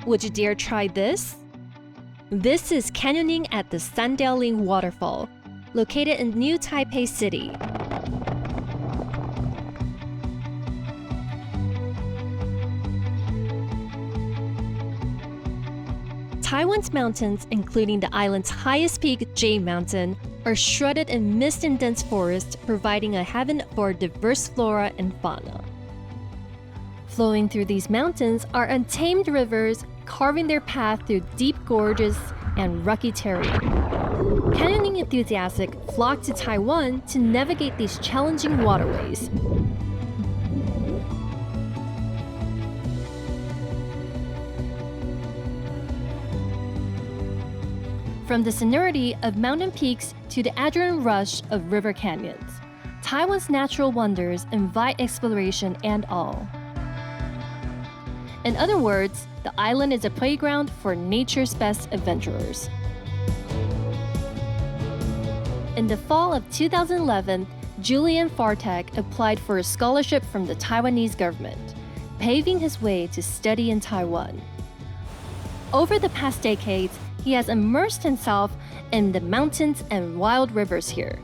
Would you dare try this? This is canyoning at the Sandiaoling waterfall, located in New Taipei City. Taiwan's mountains, including the island's highest peak, Jade Mountain, are shrouded in mist and dense forest, providing a haven for diverse flora and fauna. Flowing through these mountains are untamed rivers, carving their path through deep gorges and rocky terrain. Canyoning enthusiasts flock to Taiwan to navigate these challenging waterways. From the sonority of mountain peaks to the adrenaline rush of river canyons, Taiwan's natural wonders invite exploration and awe. In other words, the island is a playground for nature's best adventurers. In the fall of 2011, Julian applied for a scholarship from the Taiwanese government, paving his way to study in Taiwan. Over the past decades, he has immersed himself in the mountains and wild rivers here.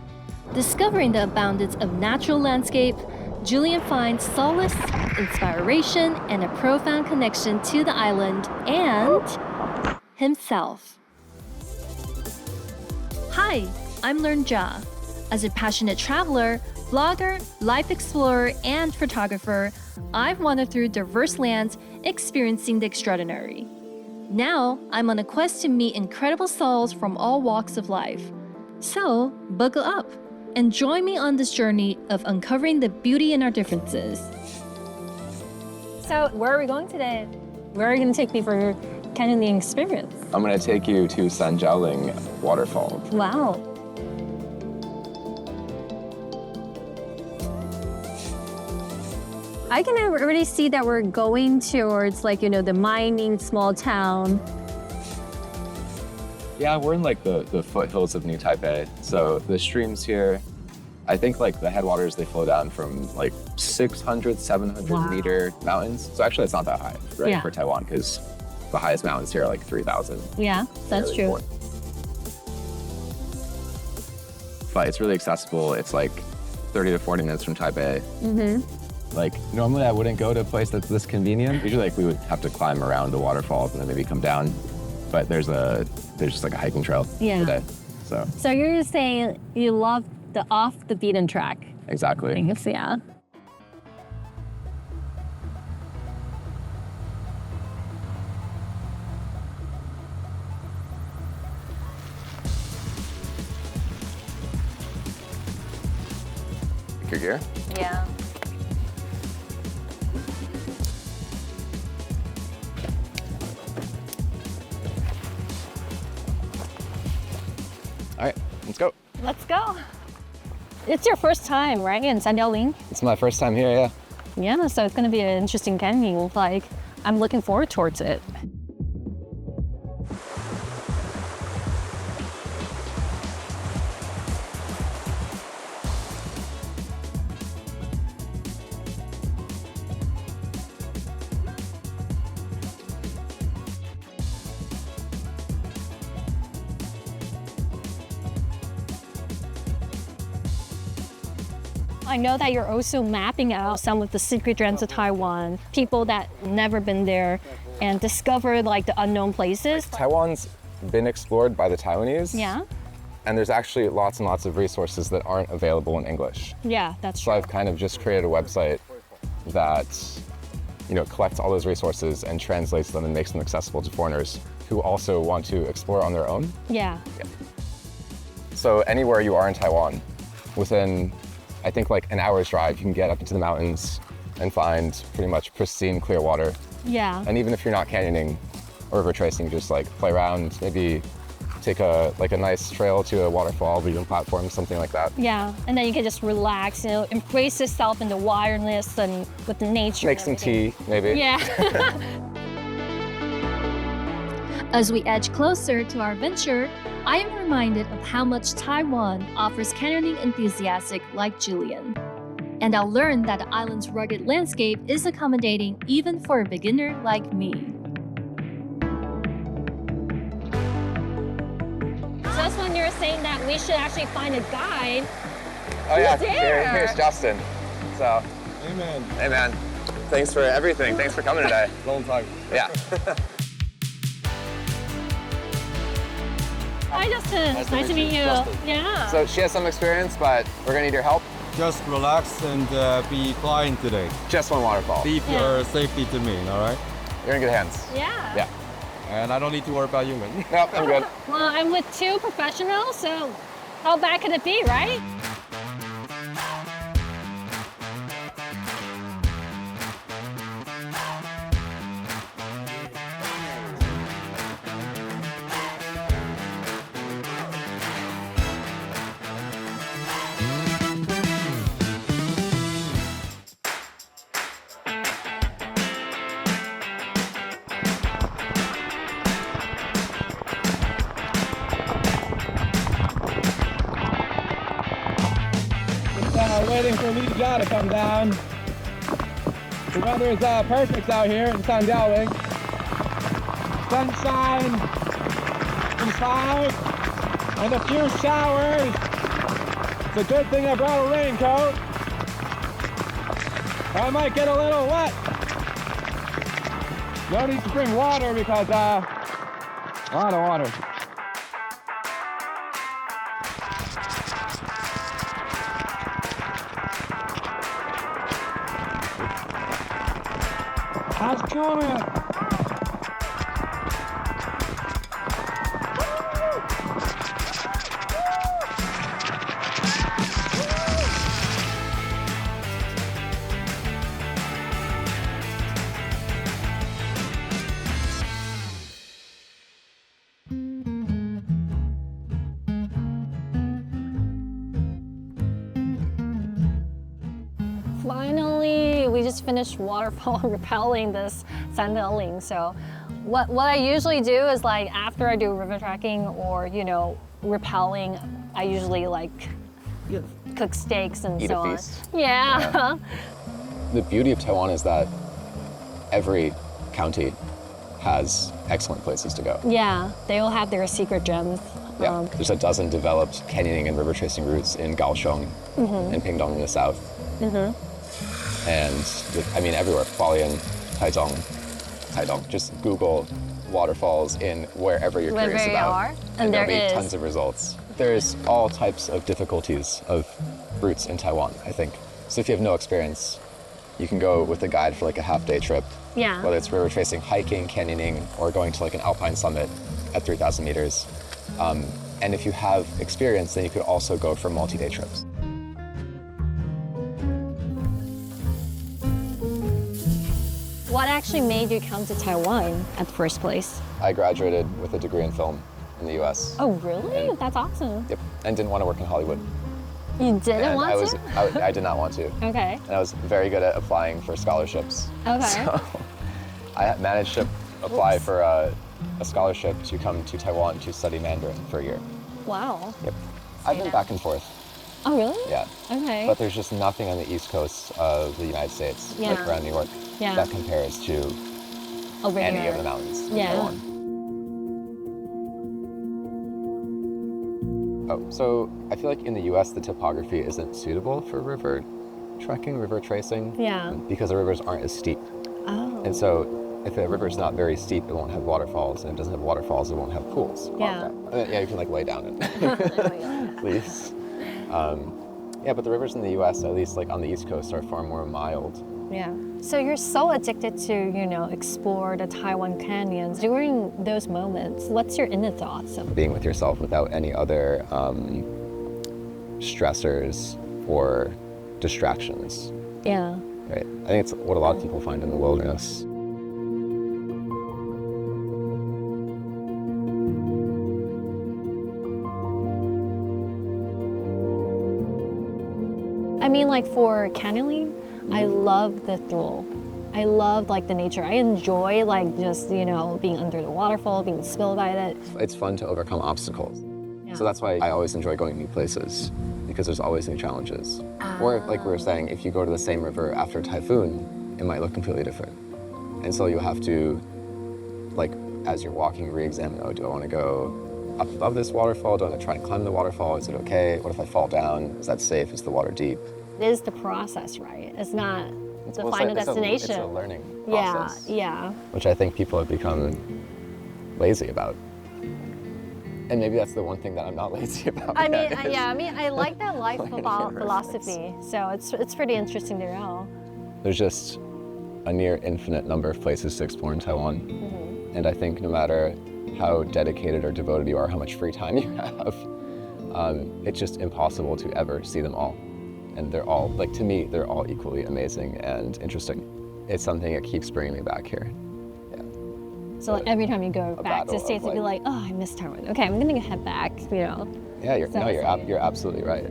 Discovering the abundance of natural landscape, Julian finds solace, inspiration, and a profound connection to the island and himself. Hi, I'm Lirn-jia. As a passionate traveler, blogger, life explorer, and photographer, I've wandered through diverse lands, experiencing the extraordinary. Now, I'm on a quest to meet incredible souls from all walks of life. So, buckle up and join me on this journey of uncovering the beauty in our differences. So, where are we going today? Where are you going to take me for your canyoning experience? I'm going to take you to Sandiaoling waterfall. Wow. I can already see that we're going towards the mining small town. Yeah, we're in the foothills of New Taipei. So the streams here, I think the headwaters, they flow down from 600, 700 meter mountains. So actually it's not that high, right, for Taiwan, because the highest mountains here are 3,000. Yeah, that's true. But it's really accessible. It's 30 to 40 minutes from Taipei. Mm-hmm. Normally I wouldn't go to a place that's this convenient. Usually we would have to climb around the waterfalls and then maybe come down. But there's just a hiking trail today. So you're just saying you love the off the beaten track. Exactly. Things, yeah. Your gear? Yeah. All right, let's go. Let's go. It's your first time, right, in Sandiaoling? It's my first time here, yeah. Yeah, so it's going to be an interesting canyoning. I'm looking forward towards it. I know that you're also mapping out some of the secret gems of Taiwan, people that never been there and discover the unknown places. Taiwan's been explored by the Taiwanese. Yeah. And there's actually lots and lots of resources that aren't available in English. Yeah, that's true. So I've kind of just created a website that, collects all those resources and translates them and makes them accessible to foreigners who also want to explore on their own. Yeah. So anywhere you are in Taiwan, within I think an hour's drive, you can get up into the mountains and find pretty much pristine, clear water. Yeah. And even if you're not canyoning or river tracing, you just play around, maybe take a nice trail to a waterfall, beacon platform, something like that. Yeah, and then you can just relax, embrace yourself in the wilderness and with the nature. Make some tea, maybe. Yeah. As we edge closer to our venture, I am reminded of how much Taiwan offers canyoning enthusiasts like Julian. And I'll learn that the island's rugged landscape is accommodating even for a beginner like me. here saying that we should actually find a guide. Oh yeah, there? here's Justin. So, Amen. hey man, thanks for everything. Thanks for coming today. Long time. Yeah. Hi, Justin. Nice to meet you. Justin. Yeah. So she has some experience, but we're gonna need your help. Just relax and be flying today. Just one waterfall. Leave your safety to me, all right? You're in good hands. Yeah. Yeah. And I don't need to worry about you, man. Nope, I'm good. Well, I'm with two professionals, so how bad could it be, right? Waiting for Lirn-jia to come down. The weather is perfect out here in Sandiaoling. Sunshine, some clouds, and a few showers. It's a good thing I brought a raincoat. I might get a little wet. No need to bring water because a lot of water. How's it going? Finally, we just finished waterfall rappelling this Sandiaoling. So what I usually do is like after I do river trekking or, you know, rappelling, I usually like cook steaks and Eat so a on. feast. Yeah. The beauty of Taiwan is that every county has excellent places to go. Yeah, they all have their secret gems. Yeah, there's a dozen developed canyoning and river tracing routes in Kaohsiung and Pingdong in the south. And I mean everywhere, Hualien, Taidong. Just Google waterfalls in wherever you're Wherever curious you about. are, And there there'll be is. tons of results. There's all types of difficulties of routes in Taiwan, I think. So if you have no experience, you can go with a guide for like a half-day trip. Yeah. Whether it's river tracing, hiking, canyoning, or going to like an alpine summit at 3,000 meters. And if you have experience, then you could also go for multi-day trips. What actually made you come to Taiwan at the first place? I graduated with a degree in film in the US. Oh, really? And- That's awesome. Yep, and didn't want to work in Hollywood. You didn't And want to? I did not want to. Okay. And I was very good at applying for scholarships. Okay. So I managed to apply for a scholarship to come to Taiwan to study Mandarin for a year. Wow. Yep. I've been back and forth, Oh, really? yeah. Okay. But there's just nothing on the East Coast of the United States, like Yeah. around New York, Yeah. that compares to Over any here. of the mountains in Yeah. Taiwan. Oh, so I feel like in the US, the topography isn't suitable for river trekking, river tracing, Yeah. because the rivers aren't as steep. Oh. And so if a river's not very steep, it won't have waterfalls, and if it doesn't have waterfalls, it won't have pools. Yeah. Yeah, you can like lay down and There we go. please. Yeah, but the rivers in the US, at least like on the East Coast, are far more mild. Yeah. So you're so addicted to, you know, explore the Taiwan canyons. During those moments, what's your inner thoughts? Being with yourself without any other stressors or distractions, Yeah. right? I think it's what a lot of people find in the wilderness. I mean, like for canyoning, I love the thrill. I love like the nature. I enjoy like just, you know, being under the waterfall, being spilled by it. It's fun to overcome obstacles. Yeah. So that's why I always enjoy going to new places, because there's always new challenges. Or like we were saying, if you go to the same river after a typhoon, it might look completely different. And so you have to, like, as you're walking, re-examine, oh, do I want to go up above this waterfall? Do I try and climb the waterfall? Is it okay? What if I fall down? Is that safe? Is the water deep? It is the process, right? It's not the Well, final it's destination. It's a learning Yeah, process. yeah. Which I think people have become lazy about. And maybe that's the one thing that I'm not lazy about. I mean, yet, is I like that life learning philosophy. So it's pretty interesting to know. There's just a near infinite number of places to explore in Taiwan. Mm-hmm. And I think no matter how dedicated or devoted you are, how much free time you have, it's just impossible to ever see them all. And they're all, like, to me, they're all equally amazing and interesting. It's something that keeps bringing me back here. Yeah. So like, every time you go a back to the battle States, of, you'll be like, oh, I miss Taiwan. Okay, I'm gonna head back, you know. Yeah, So you're absolutely right.